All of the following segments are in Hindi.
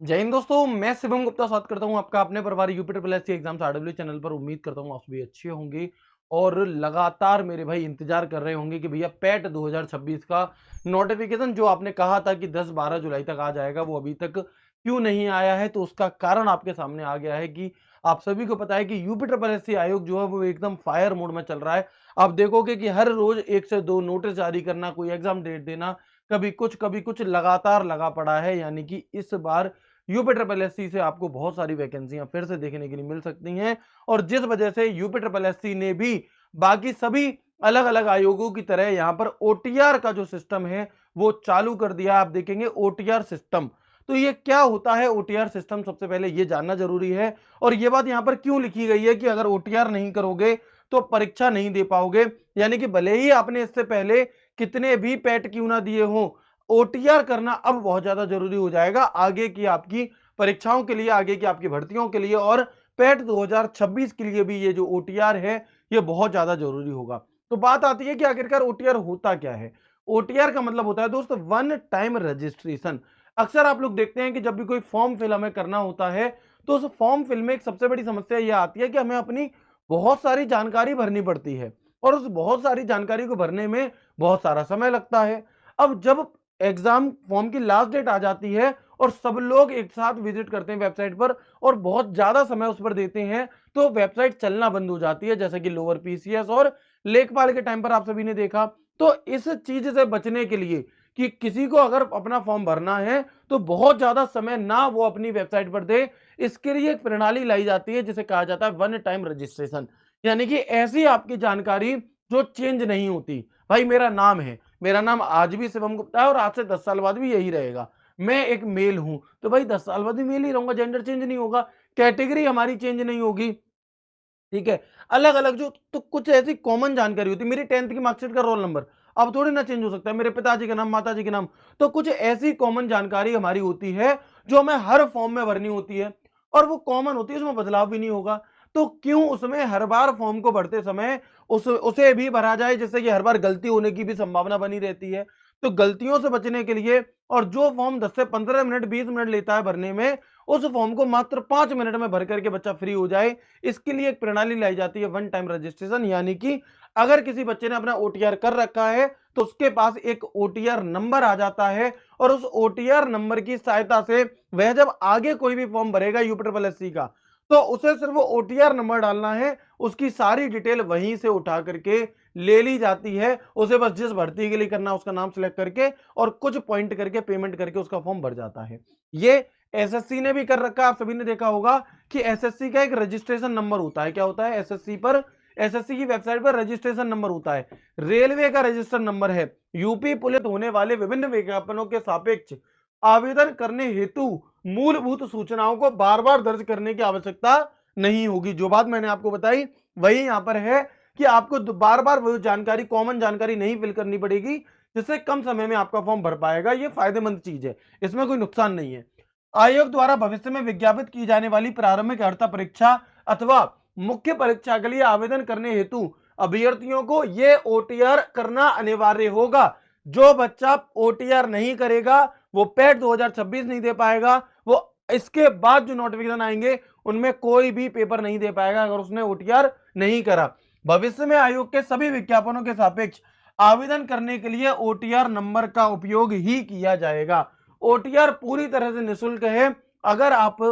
जय हिंद दोस्तों, मैं शिवम गुप्ता स्वागत करता हूं आपका अपने परिवार UP triple S C exam RW channel पर। उम्मीद करता हूं आप सभी अच्छे होंगे और लगातार मेरे भाई इंतजार कर रहे होंगे कि भैया पैट 2026 का नोटिफिकेशन जो आपने कहा था कि 10-12 जुलाई तक आ जाएगा, वो अभी तक क्यों नहीं आया है। तो उसका कारण आपके सामने आ गया है कि आप सभी को पता है कि यूपी ट्रिपल एस सी आयोग जो है वो एकदम फायर मोड में चल रहा है। आप देखोगे कि हर रोज 1 से 2 नोटिस जारी करना, कोई एग्जाम डेट देना, कभी कुछ लगातार लगा पड़ा है। यानी कि इस बार यूपी ट्रिपल एससी से आपको बहुत सारी वैकेंसियां फिर से देखने के लिए मिल सकती हैं। और जिस वजह से यूपी ट्रिपल एससी ने भी बाकी सभी अलग अलग आयोगों की तरह यहां पर ओटीआर का जो सिस्टम है वो चालू कर दिया। आप देखेंगे ओटीआर सिस्टम, तो ये क्या होता है ओटीआर सिस्टम, सबसे पहले ये जानना जरूरी है। और ये बात यहां पर क्यों लिखी गई है कि अगर ओटीआर नहीं करोगे तो परीक्षा नहीं दे पाओगे। यानी कि भले ही आपने इससे पहले कितने भी पैट क्यों ना दिए हो, ओटीआर करना अब बहुत ज्यादा जरूरी हो जाएगा आगे की आपकी परीक्षाओं के लिए, आगे की आपकी भर्तियों के लिए। और पैट 2026 के लिए भी ये जो ओटीआर है ये बहुत ज्यादा जरूरी होगा। तो बात आती है कि आखिरकार ओटीआर होता क्या है। ओटीआर का मतलब होता है दोस्तों वन टाइम रजिस्ट्रेशन। अक्सर आप लोग देखते हैं कि जब भी कोई फॉर्म फिल हमें करना होता है तो उस फॉर्म फिल में एक सबसे बड़ी समस्या यह आती है कि हमें अपनी बहुत सारी जानकारी भरनी पड़ती है और उस बहुत सारी जानकारी को भरने में बहुत सारा समय लगता है। अब जब एग्जाम फॉर्म की लास्ट डेट आ जाती है और सब लोग एक साथ विजिट करते हैं वेबसाइट पर और बहुत ज्यादा समय उस पर देते हैं, तो वेबसाइट चलना बंद हो जाती है, जैसे कि लोअर पीसीएस और लेखपाल के टाइम पर आप सभी ने देखा। तो इस चीज से बचने के लिए कि किसी को अगर अपना फॉर्म भरना है तो बहुत ज्यादा समय ना वो अपनी वेबसाइट पर दे, इसके लिए एक प्रणाली लाई जाती है जिसे कहा जाता है वन टाइम रजिस्ट्रेशन। यानी कि ऐसी आपकी जानकारी जो चेंज नहीं होती। भाई मेरा नाम है, मेरा नाम आज भी शिवम गुप्ता है और आज से 10 साल बाद भी यही रहेगा। मैं एक मेल हूं तो भाई 10 साल बाद भी मेल ही रहूंगा, जेंडर चेंज नहीं होगा, कैटेगरी हमारी चेंज नहीं होगी। ठीक है। अलग अलग जो तो कुछ ऐसी कॉमन जानकारी होती है, मेरी 10th की मार्कशीट का रोल नंबर अब थोड़ी ना चेंज हो सकता है, मेरे पिताजी का नाम, माताजी के नाम। तो कुछ ऐसी कॉमन जानकारी हमारी होती है जो हमें हर फॉर्म में भरनी होती है और वो कॉमन होती है, उसमें बदलाव भी नहीं होगा। तो क्यों उसमें हर बार फॉर्म को भरते समय उसे भी भरा जाए, जिससे कि हर बार गलती होने की भी संभावना बनी रहती है। तो गलतियों से बचने के लिए, और जो फॉर्म 10 से 15 मिनट 20 मिनट लेता है भरने में, उस फॉर्म को मात्र 5 मिनट में भर करके बच्चा फ्री हो जाए, इसके लिए एक प्रणाली लाई जाती है वन टाइम रजिस्ट्रेशन। यानी कि अगर किसी बच्चे ने अपना ओटीआर कर रखा है तो उसके पास एक ओटीआर नंबर आ जाता है और उस ओटीआर नंबर की सहायता से वह जब आगे कोई भी फॉर्म भरेगा यूपी ट्रिपल एससी का, तो उसे सिर्फ वो ओटीआर नंबर डालना है, उसकी सारी डिटेल वहीं से उठा करके ले ली जाती है। उसे बस जिस भर्ती के लिए करना है उसका नाम सेलेक्ट करके और कुछ पॉइंट करके पेमेंट करके उसका फॉर्म भर जाता है। ये एसएससी ने भी कर रखा है, आप सभी ने देखा होगा कि एसएससी का एक रजिस्ट्रेशन नंबर होता है। क्या होता है एसएससी पर, एसएससी की वेबसाइट पर रजिस्ट्रेशन नंबर होता है। रेलवे का रजिस्टर नंबर है। यूपी पुलिस होने वाले विभिन्न विज्ञापनों के सापेक्ष आवेदन करने हेतु मूलभूत सूचनाओं को बार बार दर्ज करने की आवश्यकता नहीं होगी। जो बात मैंने आपको बताई वही यहां पर है कि आपको बार बार वो जानकारी, कॉमन जानकारी नहीं फिल करनी पड़ेगी, जिससे कम समय में आपका फॉर्म भर पाएगा। ये फायदेमंद चीज है, इसमें कोई नुकसान नहीं है। आयोग द्वारा भविष्य में विज्ञापित की जाने वाली प्रारंभिक अर्हता परीक्षा अथवा मुख्य परीक्षा के लिए आवेदन करने हेतु अभ्यर्थियों को यह ओटीआर करना अनिवार्य होगा। जो बच्चा ओटीआर नहीं करेगा वो पैट 2026 नहीं दे पाएगा, वो इसके बाद जो नोटिफिकेशन आएंगे उनमें कोई भी पेपर नहीं दे पाएगा अगर उसने ओटीआर नहीं करा। भविष्य में आयोग के सभी विज्ञापनों के सापेक्ष आवेदन करने के लिए ओटीआर नंबर का उपयोग ही किया जाएगा। ओटीआर पूरी तरह से निःशुल्क है। अगर आप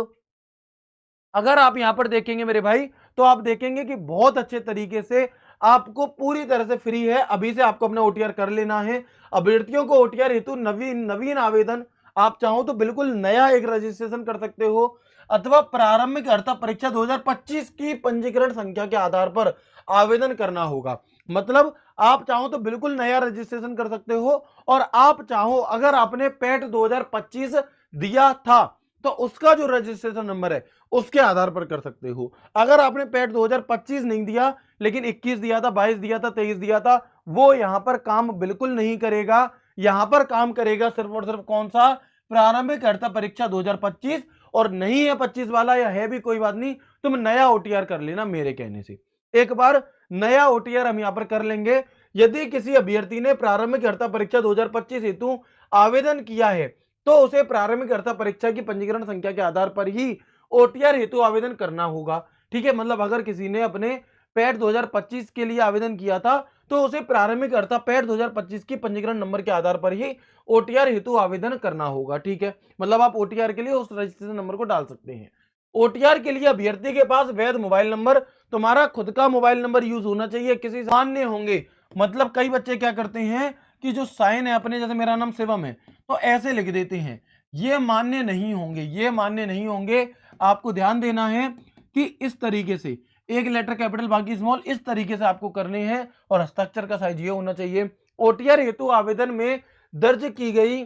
अगर आप यहां पर देखेंगे मेरे भाई, तो आप देखेंगे कि बहुत अच्छे तरीके से आपको पूरी तरह से फ्री है। अभी से आपको अपना ओटीआर कर लेना है। अभ्यर्थियों को ओटीआर हेतु नवीन नवीन आवेदन, आप चाहो तो बिल्कुल नया एक रजिस्ट्रेशन कर सकते हो, अथवा प्रारंभिक अर्हता परीक्षा 2025 की पंजीकरण संख्या के आधार पर आवेदन करना होगा। मतलब आप चाहो तो बिल्कुल नया रजिस्ट्रेशन कर सकते हो, और आप चाहो अगर आपने पैट 2025 दिया था तो उसका जो रजिस्ट्रेशन नंबर है उसके आधार पर कर सकते हो। अगर आपने पैट 2025 नहीं दिया लेकिन 21 दिया था, 22 दिया था, 23 दिया था, वो यहां पर काम बिल्कुल नहीं करेगा। यहां पर काम करेगा सिर्फ और सिर्फ कौन सा, प्रारंभिक अर्हता परीक्षा 2025। और नहीं है 25 वाला या है भी कोई बात नहीं, तुम नया ओटीआर कर लेना मेरे कहने से। एक बार नया ओटीआर हम यहां पर कर लेंगे। यदि किसी अभ्यर्थी ने प्रारंभिक अर्हता परीक्षा 2025 हेतु आवेदन किया है तो उसे प्रारंभिक अर्हता परीक्षा की पंजीकरण संख्या के आधार पर ही ओटीआर हेतु आवेदन करना होगा। ठीक है, मतलब अगर किसी ने अपने पैट 2025 के लिए आवेदन किया था, तो उसे प्रारंभिक अर्हता पैट 2025 की पंजीकरण नंबर के आधार पर ही ओटीआर हेतु आवेदन करना होगा। ठीक है, मतलब आप ओटीआर के लिए उस रजिस्ट्रेशन नंबर को डाल सकते हैं। ओटीआर के लिए अभ्यर्थी के पास वैध मोबाइल नंबर, तुम्हारा खुद का मोबाइल नंबर यूज होना चाहिए, किसी मान्य होंगे। मतलब कई बच्चे क्या करते हैं कि जो साइन है अपने, जैसे मेरा नाम शिवम है, तो ऐसे लिख देते हैं, ये मान्य नहीं होंगे, ये मान्य नहीं होंगे। आपको ध्यान देना है कि इस तरीके से एक लेटर कैपिटल बाकी स्मॉल, इस तरीके से आपको करने हैं और हस्ताक्षर का साइज ये होना चाहिए। ओटीआर हेतु आवेदन में दर्ज की गई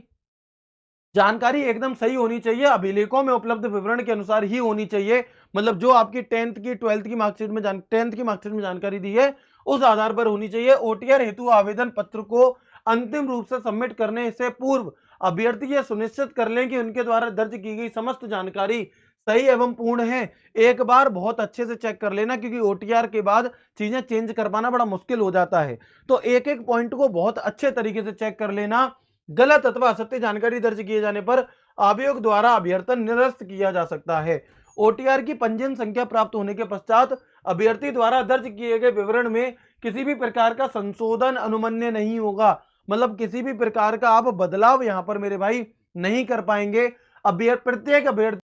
जानकारी एकदम सही होनी चाहिए, अभिलेखों में उपलब्ध विवरण के अनुसार ही होनी चाहिए। मतलब जो आपकी 10th की 12th की मार्कशीट में 10th की मार्कशीट में जानकारी दी है, उस आधार पर होनी चाहिए। ओटीआर हेतु आवेदन पत्र को अंतिम रूप से सबमिट करने से पूर्व अभ्यर्थी यह सुनिश्चित कर लें कि उनके द्वारा दर्ज की गई समस्त जानकारी सही एवं पूर्ण है। एक बार बहुत अच्छे से चेक कर लेना, क्योंकि ओटीआर के बाद चीजें चेंज कर पाना बड़ा मुश्किल हो जाता है। तो एक एक पॉइंट को बहुत अच्छे तरीके से चेक कर लेना। गलत अथवा असत्य जानकारी दर्ज किए जाने पर आयोग द्वारा अभ्यर्थन निरस्त किया जा सकता है। ओटीआर की पंजीयन संख्या प्राप्त होने के पश्चात अभ्यर्थी द्वारा दर्ज किए गए विवरण में किसी भी प्रकार का संशोधन अनुमन्य नहीं होगा। मतलब किसी भी प्रकार का आप बदलाव यहां पर मेरे भाई नहीं कर पाएंगे। प्रत्येक अभ्यर्थी